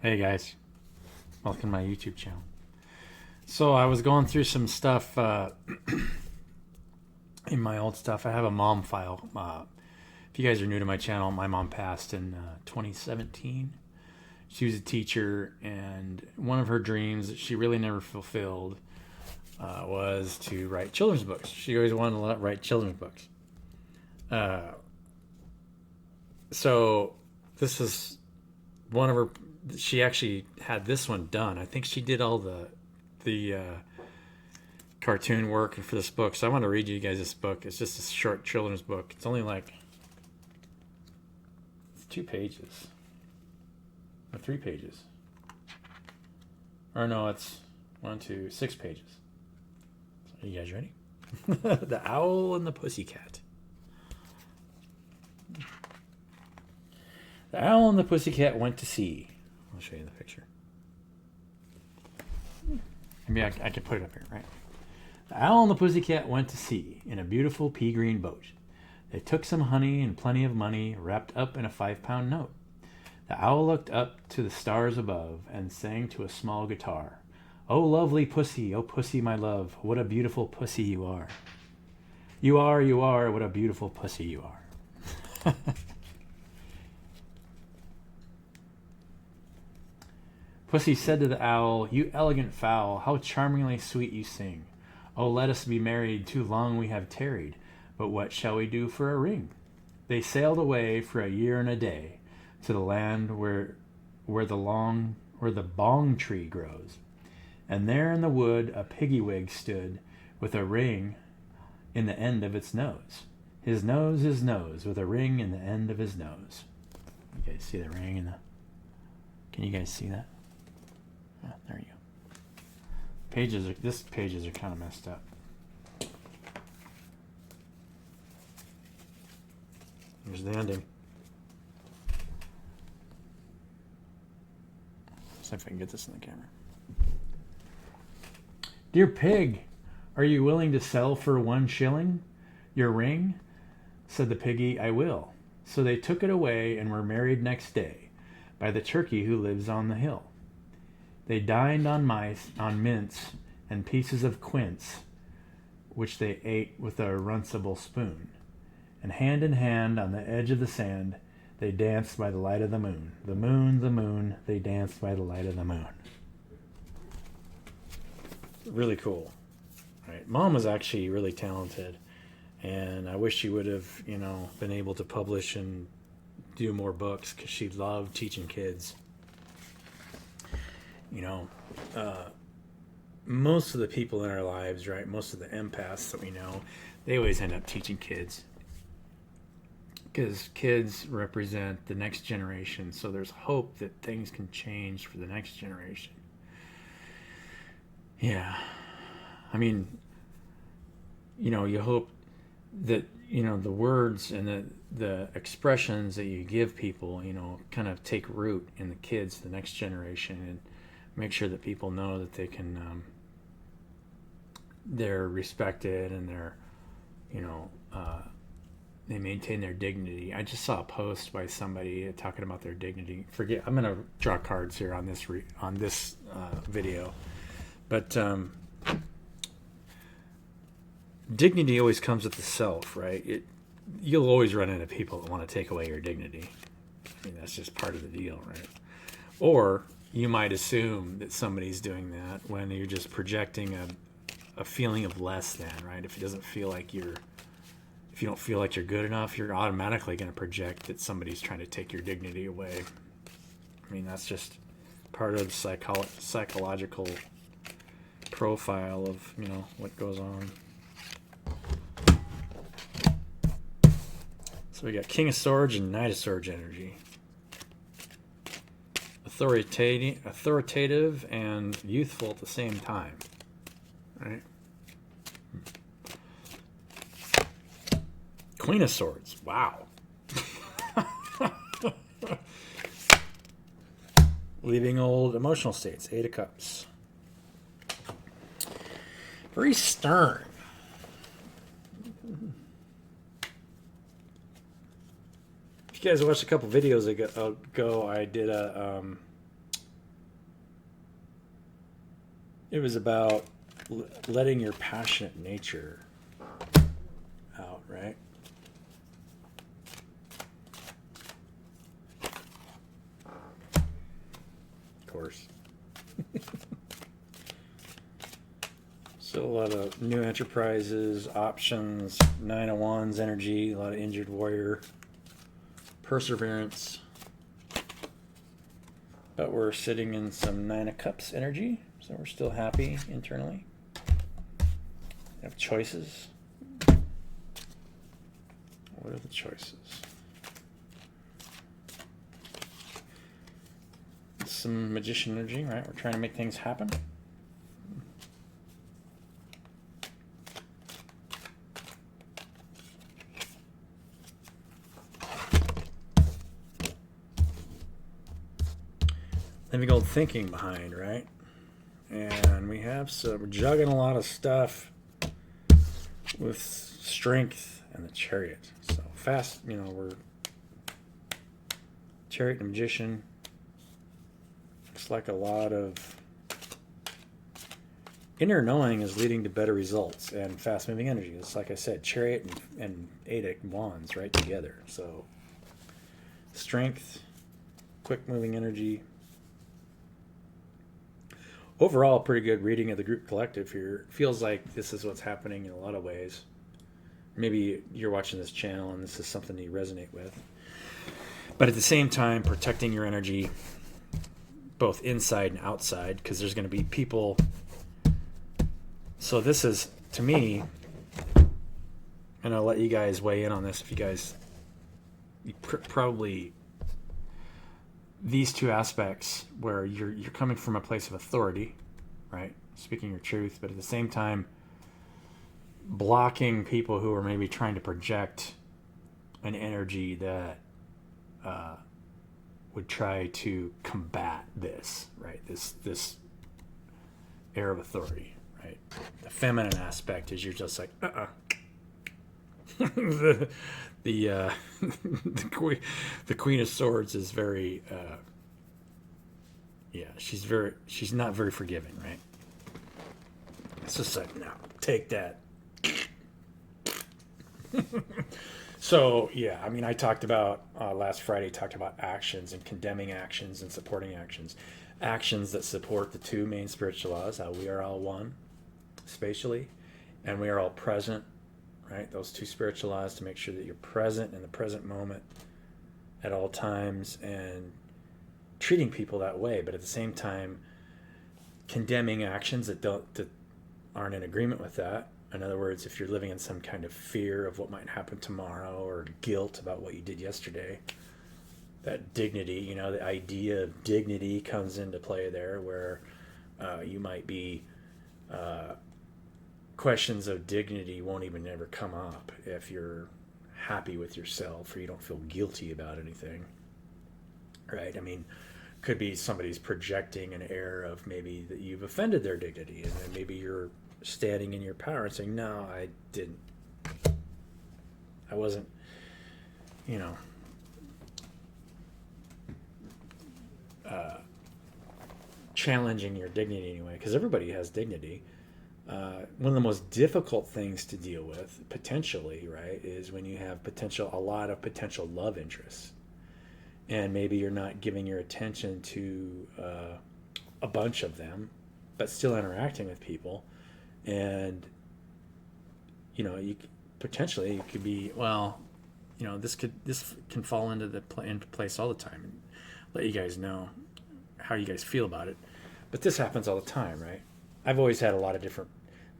Hey guys, welcome to my YouTube channel. So I was going through some stuff in my old stuff. I have a mom file. If you guys are new to my channel, my mom passed in 2017. She was a teacher, and one of her dreams that she really never fulfilled was to write children's books. She always wanted to write children's books. So this is one of her. She actually had this one done. I think she did all the cartoon work for this book. So I want to read you guys this book. It's just a short children's book. It's only like it's 2 pages or 3 pages. Or no, it's 6 pages. Are you guys ready? The Owl and the Pussycat. The Owl and the Pussycat went to sea. I'll show you the picture. Maybe I could put it up here, right? The Owl and the Pussycat went to sea in a beautiful pea green boat. They took some honey and plenty of money wrapped up in a 5-pound note. The Owl looked up to the stars above and sang to a small guitar. "Oh, lovely pussy, oh pussy, my love, what a beautiful pussy you are. You are, what a beautiful pussy you are." Pussy said to the Owl, "You elegant fowl, how charmingly sweet you sing. Oh, let us be married, too long we have tarried, but what shall we do for a ring?" They sailed away for a year and a day to the land where the bong tree grows. And there in the wood a piggy-wig stood with a ring in the end of its nose. His nose, with a ring in the end of his nose. You guys see the ring in the... Can you guys see that? Oh, there you go. This pages are kind of messed up. Here's the ending. Let's see if I can get this in the camera. "Dear pig, are you willing to sell for 1 shilling your ring?" Said the piggy, "I will." So they took it away and were married next day by the turkey who lives on the hill. They dined on mice, on mince, and pieces of quince, which they ate with a runcible spoon. And hand in hand on the edge of the sand, they danced by the light of the moon. The moon, they danced by the light of the moon. Really cool. Right. Mom was actually really talented, and I wish she would have, been able to publish and do more books, because she loved teaching kids. Most of the people in our lives, right, most of the empaths that we know, they always end up teaching kids, because kids represent the next generation. So there's hope that things can change for the next generation. Yeah. I mean, you hope that, the words and the expressions that you give people, kind of take root in the kids, the next generation, and make sure that people know that they can, they're respected, and they're, they maintain their dignity. I just saw a post by somebody talking about their dignity. I'm going to draw cards here on this video, but dignity always comes with the self, right? You'll always run into people that want to take away your dignity. I mean, that's just part of the deal, right? Or you might assume that somebody's doing that when you're just projecting a feeling of less than, right? If you don't feel like you're good enough, you're automatically going to project that somebody's trying to take your dignity away. I mean, that's just part of the psychological profile of, what goes on. So we got King of Swords and Knight of Swords energy. Authoritative and youthful at the same time. Right? Queen of Swords. Wow. Leaving old emotional states. 8 of Cups. Very stern. If you guys watched a couple videos ago, I did a It was about letting your passionate nature out, right? Of course. So a lot of new enterprises, options, 9 of Wands energy, a lot of injured warrior, perseverance. But we're sitting in some 9 of Cups energy, so we're still happy internally. We have choices. What are the choices? Some Magician energy, right? We're trying to make things happen. Living old thinking behind, right? And we have we're juggling a lot of stuff with strength and the Chariot. So fast, we're Chariot and Magician. Looks like a lot of inner knowing is leading to better results and fast moving energy. It's like I said, Chariot and 8 of Wands right together. So strength, quick moving energy. Overall, pretty good reading of the group collective here. Feels like this is what's happening in a lot of ways. Maybe you're watching this channel and this is something you resonate with. But at the same time, protecting your energy, both inside and outside, because there's going to be people. So this is, to me, and I'll let you guys weigh in on this if you guys probably these two aspects where you're coming from a place of authority, right? Speaking your truth, but at the same time blocking people who are maybe trying to project an energy that would try to combat this, right? This air of authority, right? The feminine aspect is you're just like, the Queen of Swords is very she's not very forgiving, right? It's just like, no, take that. So yeah, I mean, I talked about last Friday, talked about actions and condemning actions and supporting actions that support the 2 main spiritual laws, how we are all one spatially and we are all present, right? Those 2 spiritual laws to make sure that you're present in the present moment at all times and treating people that way, but at the same time condemning actions that aren't in agreement with that. In other words, if you're living in some kind of fear of what might happen tomorrow or guilt about what you did yesterday, that dignity, the idea of dignity comes into play there, where you might be questions of dignity won't even ever come up if you're happy with yourself or you don't feel guilty about anything, right? I mean, could be somebody's projecting an air of maybe that you've offended their dignity, and then maybe you're standing in your power and saying, no, I didn't, I wasn't, challenging your dignity anyway, because everybody has dignity. One of the most difficult things to deal with, potentially, right, is when you have a lot of potential love interests, and maybe you're not giving your attention to a bunch of them, but still interacting with people, and you potentially it could be, well, this can fall into place all the time, and let you guys know how you guys feel about it. But this happens all the time, right? I've always had a lot of different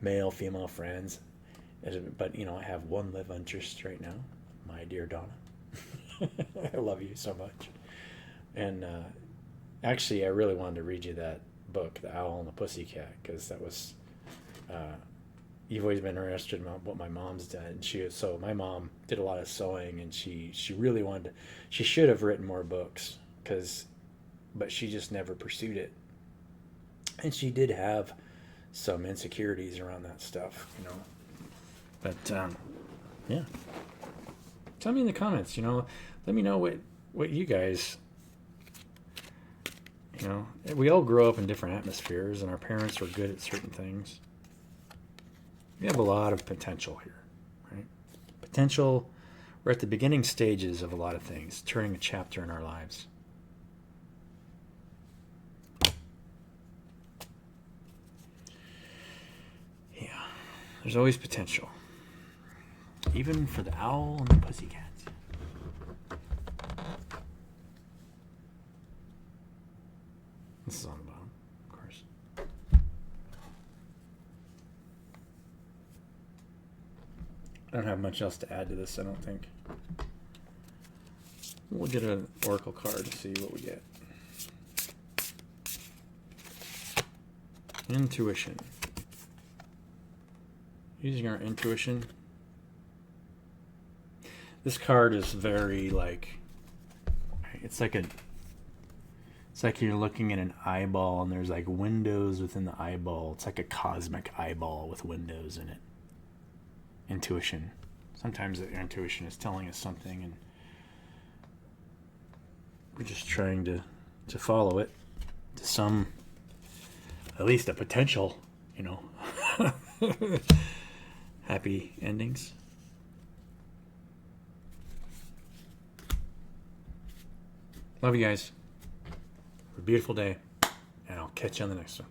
male, female friends, but I have one love interest right now, my dear Donna. I love you so much. And actually, I really wanted to read you that book, The Owl and the Pussycat, because that was you've always been interested in what my mom's done. And my mom did a lot of sewing, and she really wanted to, she should have written more books, but she just never pursued it. And she did have some insecurities around that stuff, But yeah, tell me in the comments. Let me know what you guys, You know, we all grow up in different atmospheres, and our parents were good at certain things. We have a lot of potential here, right? Potential. We're at the beginning stages of a lot of things, turning a chapter in our lives. Yeah, there's always potential. Even for the owl and the pussycat. This is on the bottom, of course. I don't have much else to add to this, I don't think. We'll get an oracle card to see what we get. Intuition. Using our intuition. This card is very like, it's like you're looking at an eyeball and there's like windows within the eyeball. It's like a cosmic eyeball with windows in it. Intuition. Sometimes the intuition is telling us something and we're just trying to follow it to some, at least a potential, you know, happy endings. Love you guys. Have a beautiful day, and I'll catch you on the next one.